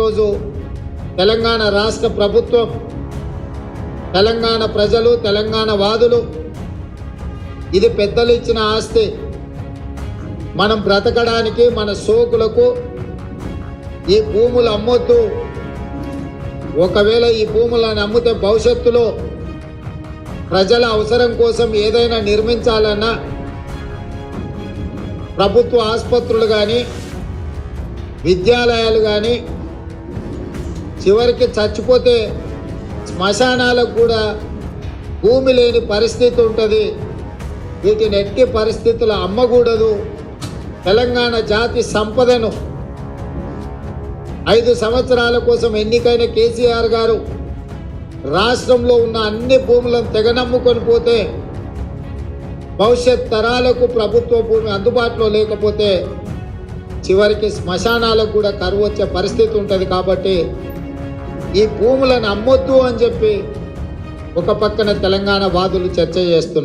ఈరోజు తెలంగాణ రాష్ట్ర ప్రభుత్వం, తెలంగాణ ప్రజలు, తెలంగాణ వాదులు ఇది పెద్దలు ఇచ్చిన ఆస్తి. మనం బ్రతకడానికి, మన సోకులకు ఈ భూములు అమ్మొద్దు. ఒకవేళ ఈ భూములను అమ్మితే భవిష్యత్తులో ప్రజల అవసరం కోసం ఏదైనా నిర్మించాలన్నా ప్రభుత్వ ఆసుపత్రులు కానీ, విద్యాలయాలు కానీ, చివరికి చచ్చిపోతే శ్మశానాలకు కూడా భూమి లేని పరిస్థితి ఉంటుంది. వీటిని ఎట్టి పరిస్థితులు అమ్మకూడదు. తెలంగాణ జాతి సంపదను 5 సంవత్సరాల కోసం ఎన్నికైన కేసీఆర్ గారు రాష్ట్రంలో ఉన్న అన్ని భూములను తెగనమ్ముకొని పోతే భవిష్యత్ తరాలకు ప్రభుత్వ భూమి అందుబాటులో లేకపోతే చివరికి శ్మశానాలకు కూడా కరువు వచ్చే పరిస్థితి ఉంటుంది. కాబట్టి ఈ భూములను అమ్మొద్దు అని చెప్పి ఒక పక్కన తెలంగాణ వాదులు చర్చ చేస్తున్నారు.